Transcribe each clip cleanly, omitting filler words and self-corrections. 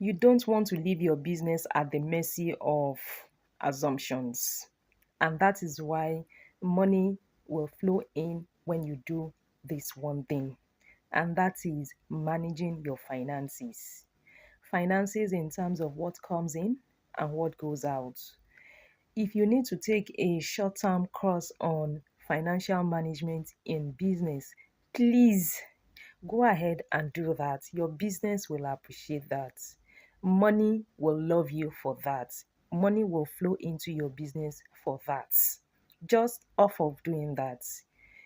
You don't want to leave your business at the mercy of assumptions. And that is why money will flow in when you do this one thing, and that is managing your finances. Finances in terms of what comes in and what goes out. If you need to take a short term course on financial management in business, please go ahead and do that. Your business will appreciate that. Money will love you for that. Money will flow into your business for that. Just off of doing that,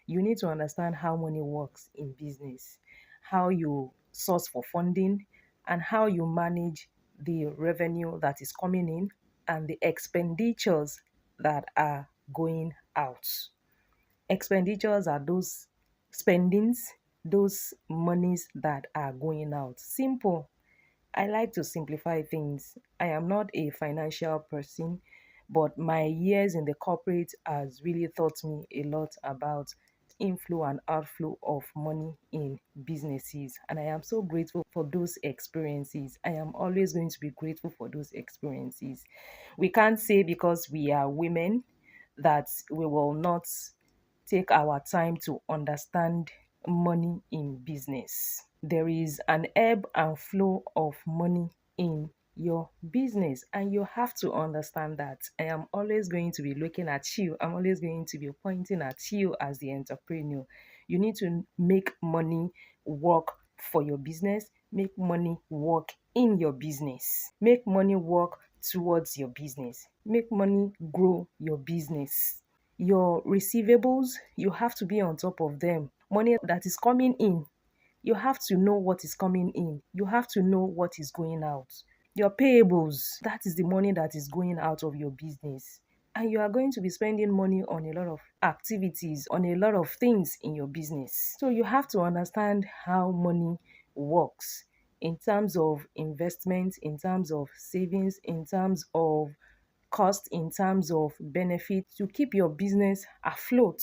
you need to understand how money works in business, how you source for funding, and how you manage the revenue that is coming in and the expenditures that are going out. Expenditures are those spendings, those monies that are going out. Simple. I like to simplify things. I am not a financial person, but my years in the corporate has really taught me a lot about inflow and outflow of money in businesses. And I am so grateful for those experiences. I am always going to be grateful for those experiences. We can't say because we are women that we will not take our time to understand money in business. There is an ebb and flow of money in your business, and you have to understand that. I am always going to be looking at you, I'm always going to be pointing at you as the entrepreneur. You need to make money work for your business, make money work in your business, make money work towards your business, make money grow your business. Your receivables, you have to be on top of them. Money that is coming in, you have to know what is coming in. You have to know what is going out. Your payables, that is the money that is going out of your business. And you are going to be spending money on a lot of activities, on a lot of things in your business. So you have to understand how money works in terms of investment, in terms of savings, in terms of cost, in terms of benefit, to keep your business afloat,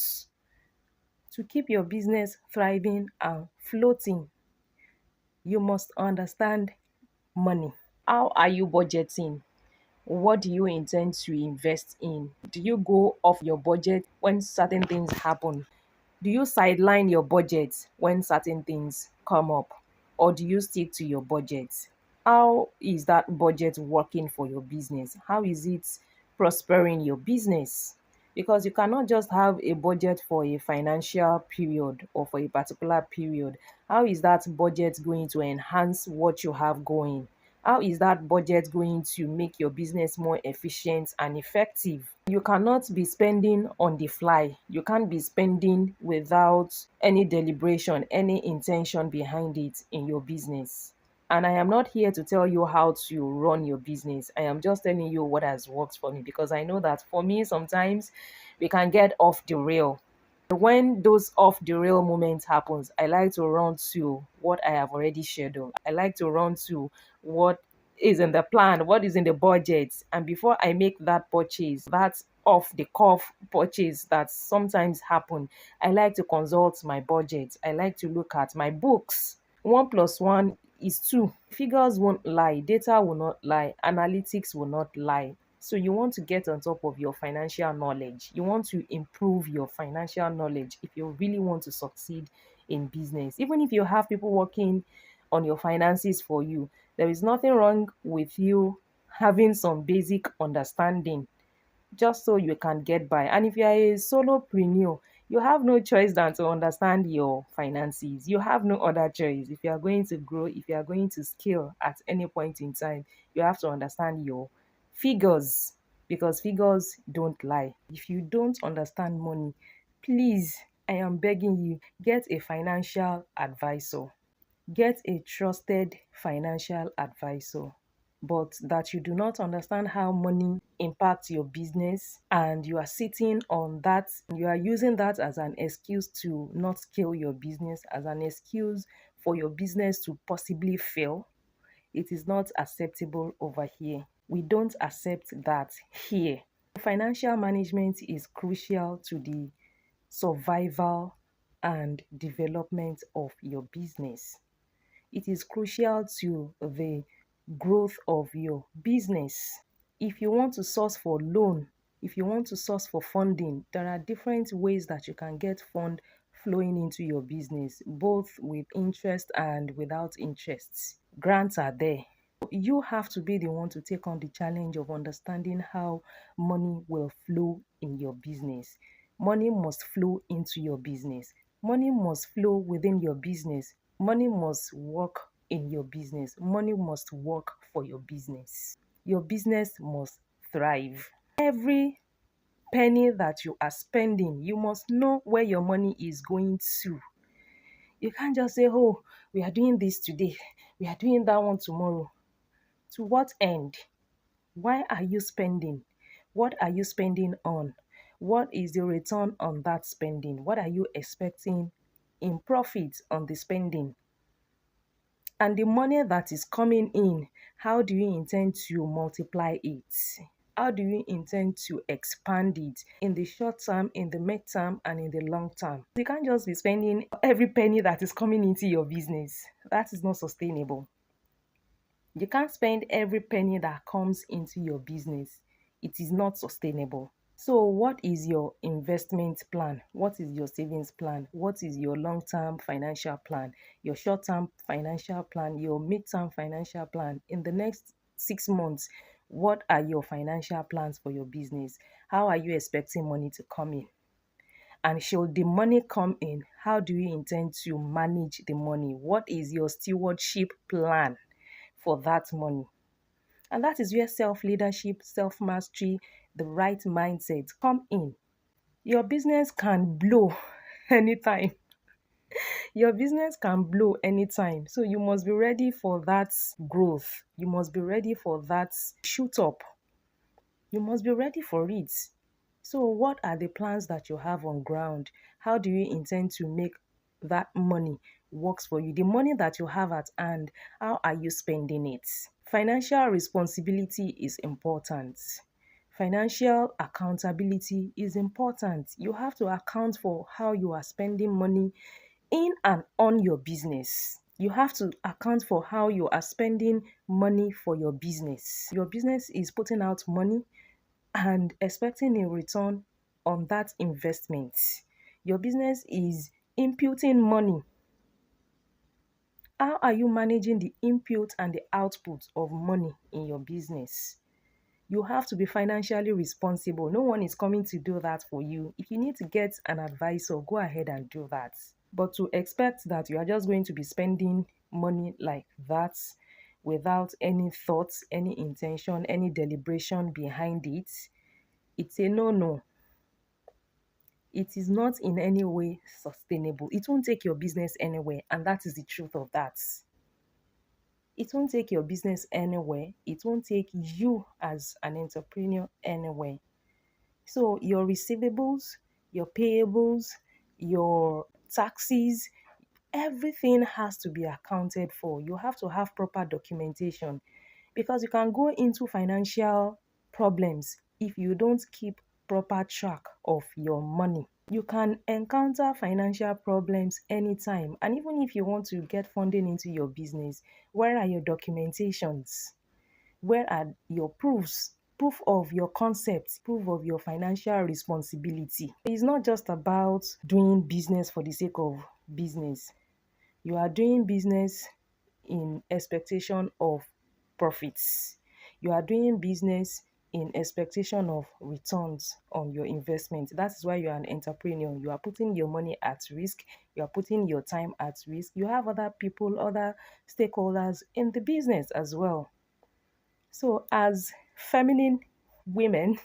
to keep your business thriving and floating. You must understand money. How are you budgeting? What do you intend to invest in? Do you go off your budget when certain things happen? Do you sideline your budget when certain things come up? Or do you stick to your budget? How is that budget working for your business? How is it prospering your business? Because you cannot just have a budget for a financial period or for a particular period. How is that budget going to enhance what you have going? How is that budget going to make your business more efficient and effective? You cannot be spending on the fly. You can't be spending without any deliberation, any intention behind it in your business. And I am not here to tell you how to run your business. I am just telling you what has worked for me, because I know that for me, sometimes we can get off the rail. When those off the rail moments happens, I like to run to what I have already scheduled. I like to run to what is in the plan, what is in the budget. And before I make that purchase, that off the cuff purchase that sometimes happen, I like to consult my budget. I like to look at my books. One plus one is two. Figures won't lie, data will not lie, analytics will not lie. So you want to get on top of your financial knowledge. You want to improve your financial knowledge if you really want to succeed in business. Even if you have people working on your finances for you, there is nothing wrong with you having some basic understanding just so you can get by. And if you are a solopreneur, you have no choice than to understand your finances. You have no other choice. If you are going to grow, if you are going to scale at any point in time, you have to understand your figures, because figures don't lie. If you don't understand money, please, I am begging you, get a financial advisor. Get a trusted financial advisor. But that you do not understand how money impacts your business, and you are sitting on that, you are using that as an excuse to not scale your business, as an excuse for your business to possibly fail, it is not acceptable over here. We don't accept that here. Financial management is crucial to the survival and development of your business. It is crucial to the growth of your business. If you want to source for loan, if you want to source for funding, there are different ways that you can get fund flowing into your business, both with interest and without interest. Grants are there. You have to be the one to take on the challenge of understanding how money will flow in your business. Money must flow into your business. Money must flow within your business. Money must work in your business. Money must work for your business. Your business must thrive. Every penny that you are spending, you must know where your money is going to. You can't just say, oh, we are doing this today, we are doing that one tomorrow. To what end? Why are you spending? What are you spending on? What is the return on that spending? What are you expecting in profit on the spending? And the money that is coming in, how do you intend to multiply it? How do you intend to expand it in the short term, in the mid-term, and in the long term? You can't just be spending every penny that is coming into your business. That is not sustainable. You can't spend every penny that comes into your business. It is not sustainable. So, what is your investment plan? What is your savings plan? What is your long term financial plan? Your short term financial plan? Your mid term financial plan? In the next 6 months, what are your financial plans for your business? How are you expecting money to come in? And should the money come in, how do you intend to manage the money? What is your stewardship plan for that money? And that is where self leadership, self mastery, the right mindset come in. Your business can blow anytime. Your business can blow anytime. So you must be ready for that growth. You must be ready for that shoot up. You must be ready for it. So, what are the plans that you have on ground? How do you intend to make that money works for you? The money that you have at hand, how are you spending it? Financial responsibility is important. Financial accountability is important. You have to account for how you are spending money in and on your business. You have to account for how you are spending money for your business. Your business is putting out money and expecting a return on that investment. Your business is imputing money. How are you managing the input and the output of money in your business? You have to be financially responsible. No one is coming to do that for you. If you need to get an advisor, go ahead and do that. But to expect that you are just going to be spending money like that without any thoughts, any intention, any deliberation behind it, it's a no-no. It is not in any way sustainable. It won't take your business anywhere, and that is the truth of that. It won't take your business anywhere. It won't take you as an entrepreneur anywhere. So your receivables, your payables, your taxes, everything has to be accounted for. You have to have proper documentation because you can go into financial problems if you don't keep proper track of your money. You can encounter financial problems anytime. And even if you want to get funding into your business, where are your documentations? Where are your proofs? Proof of your concepts, proof of your financial responsibility. It's not just about doing business for the sake of business. You are doing business in expectation of profits. You are doing business in expectation of returns on your investment. That is why you are an entrepreneur. You are putting your money at risk. You are putting your time at risk. You have other people, other stakeholders in the business as well. So, as feminine women,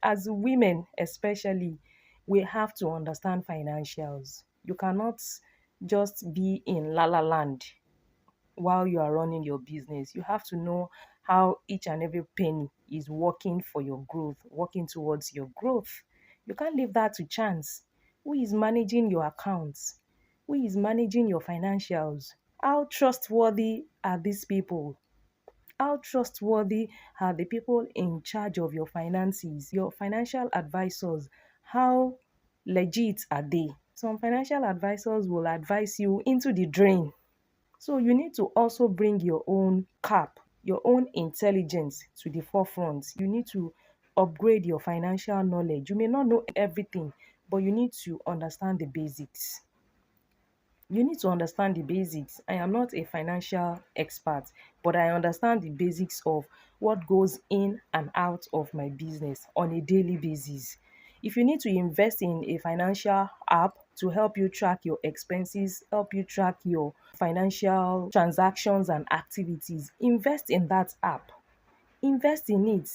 as women especially, we have to understand financials. You cannot just be in la la land while you are running your business. You have to know how each and every penny is working for your growth, working towards your growth. You can't leave that to chance. Who is managing your accounts? Who is managing your financials? How trustworthy are these people? How trustworthy are the people in charge of your finances, your financial advisors? How legit are they? Some financial advisors will advise you into the drain. So you need to also bring your own cap, your own intelligence to the forefront. You need to upgrade your financial knowledge. You may not know everything, but you need to understand the basics. You need to understand the basics. I am not a financial expert, but I understand the basics of what goes in and out of my business on a daily basis. If you need to invest in a financial app to help you track your expenses, help you track your financial transactions and activities, invest in that app. Invest in it.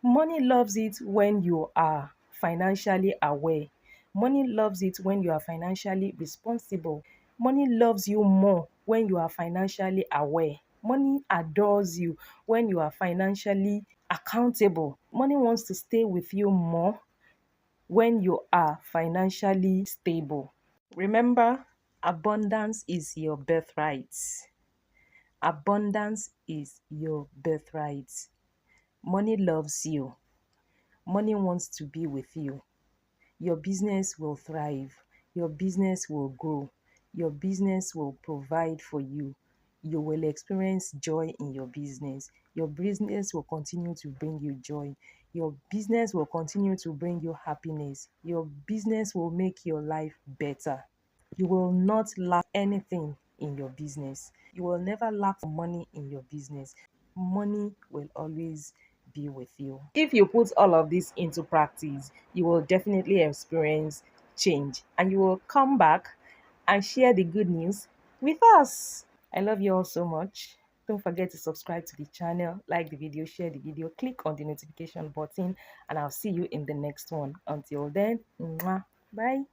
Money loves it when you are financially aware. Money loves it when you are financially responsible. Money loves you more when you are financially aware. Money adores you when you are financially accountable. Money wants to stay with you more when you are financially stable. Remember, abundance is your birthright. Abundance is your birthright. Money loves you. Money wants to be with you. Your business will thrive. Your business will grow. Your business will provide for you. You will experience joy in your business. Your business will continue to bring you joy. Your business will continue to bring you happiness. Your business will make your life better. You will not lack anything in your business. You will never lack for money in your business. Money will always be with you. If you put all of this into practice, you will definitely experience change and you will come back and share the good news with us. I love you all so much. Don't forget to subscribe to the channel, like the video, share the video, click on the notification button, and I'll see you in the next one. Until then, mwah, bye.